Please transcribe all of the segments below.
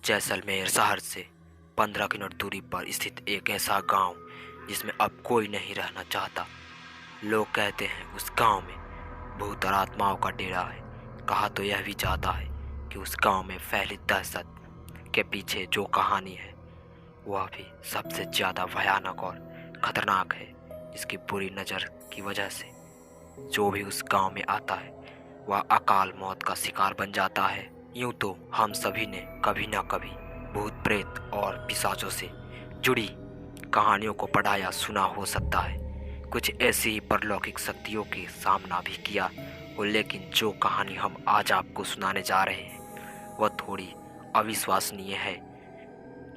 जैसलमेर शहर से 15 किलोमीटर दूरी पर स्थित एक ऐसा गांव जिसमें अब कोई नहीं रहना चाहता। लोग कहते हैं उस गांव में भूत और आत्माओं का डेरा है। कहा तो यह भी जाता है कि उस गांव में फैली दहशत के पीछे जो कहानी है वह भी सबसे ज़्यादा भयानक और ख़तरनाक है। इसकी बुरी नज़र की वजह से जो भी उस गांव में आता है वह अकाल मौत का शिकार बन जाता है। यूं तो हम सभी ने कभी ना कभी भूत प्रेत और पिशाचों से जुड़ी कहानियों को पढ़ा या सुना हो सकता है, कुछ ऐसी ही परलौकिक शक्तियों के सामना भी किया हो। लेकिन जो कहानी हम आज आपको सुनाने जा रहे हैं वह थोड़ी अविश्वसनीय है,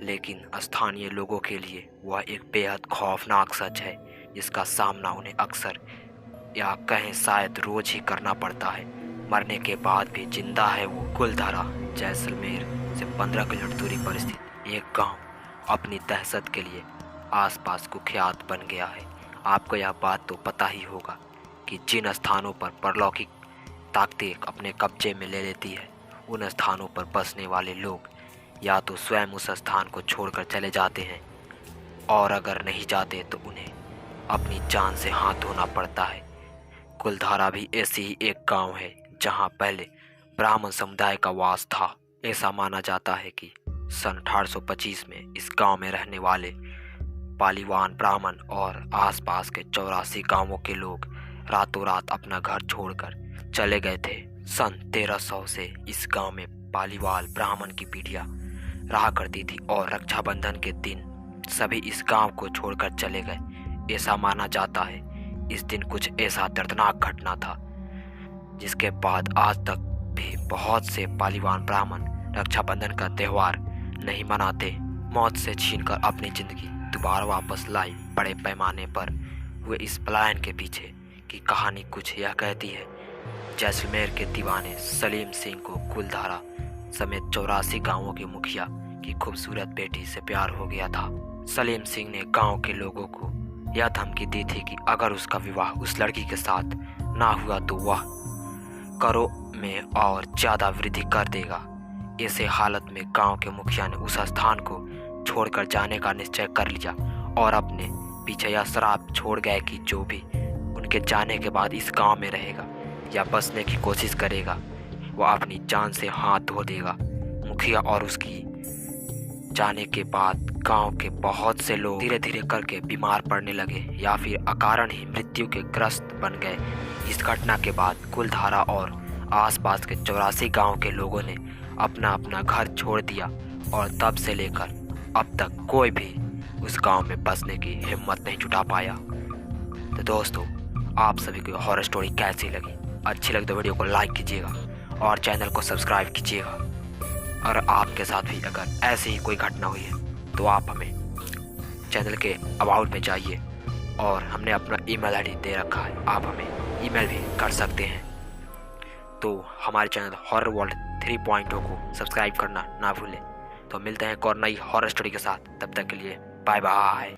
लेकिन स्थानीय लोगों के लिए वह एक बेहद खौफनाक सच है जिसका सामना उन्हें अक्सर या कहें शायद रोज ही करना पड़ता है। मरने के बाद भी जिंदा है वो। कुलधारा जैसलमेर से 15 किलोमीटर दूरी पर स्थित एक गांव अपनी दहशत के लिए आसपास कुख्यात बन गया है। आपको यह बात तो पता ही होगा कि जिन स्थानों पर परलौकिक ताकतें अपने कब्जे में ले लेती है उन स्थानों पर बसने वाले लोग या तो स्वयं उस स्थान को छोड़कर चले जाते हैं, और अगर नहीं जाते तो उन्हें अपनी जान से हाथ धोना पड़ता है। कुलधारा भी ऐसी ही एक गांव है जहां पहले ब्राह्मण समुदाय का वास था। ऐसा माना जाता है कि सन 1825 में इस गांव में रहने वाले पालीवान ब्राह्मण और आसपास के 84 गांवों के लोग रातों रात अपना घर छोड़कर चले गए थे। सन 1300 से इस गांव में पालीवाल ब्राह्मण की पीढ़ियां रहा करती थी और रक्षाबंधन के दिन सभी इस गांव को छोड़कर चले गए। ऐसा माना जाता है इस दिन कुछ ऐसा दर्दनाक घटना था जिसके बाद आज तक भी बहुत से पालीवान ब्राह्मण रक्षाबंधन का त्यौहार नहीं मनाते। मौत से छीनकर अपनी जिंदगी दोबारा वापस लाई बड़े पैमाने पर हुए इस पलायन के पीछे की कहानी कुछ यह कहती है। जैसलमेर के दीवाने सलीम सिंह को कुलधारा समेत 84 गांवों के मुखिया की खूबसूरत बेटी से प्यार हो गया था। सलीम सिंह ने गांव के लोगों को यह धमकी दी थी कि अगर उसका विवाह उस लड़की के साथ ना हुआ तो वह करों में और ज़्यादा वृद्धि कर देगा। ऐसे हालत में गांव के मुखिया ने उस स्थान को छोड़कर जाने का निश्चय कर लिया और अपने पीछे यह शराब छोड़ गए कि जो भी उनके जाने के बाद इस गांव में रहेगा या बसने की कोशिश करेगा वह अपनी जान से हाथ धो देगा। मुखिया और उसकी जाने के बाद गांव के बहुत से लोग धीरे धीरे करके बीमार पड़ने लगे या फिर अकारण ही मृत्यु के ग्रस्त बन गए। इस घटना के बाद कुलधारा और आसपास के 84 गांव के लोगों ने अपना अपना घर छोड़ दिया और तब से लेकर अब तक कोई भी उस गांव में बसने की हिम्मत नहीं जुटा पाया। तो दोस्तों, आप सभी को हॉरर स्टोरी कैसी लगी? अच्छी लगी तो वीडियो को लाइक कीजिएगा और चैनल को सब्सक्राइब कीजिएगा। और आपके साथ भी अगर ऐसी ही कोई घटना हुई है तो आप हमें चैनल के अबाउट में जाइए और हमने अपना ईमेल आईडी दे रखा है, आप हमें ईमेल भी कर सकते हैं। तो हमारे चैनल हॉरर वर्ल्ड 3.0 को सब्सक्राइब करना ना भूलें। तो मिलते हैं एक और नई हॉरर स्टोरी के साथ, तब तक के लिए बाय बाय।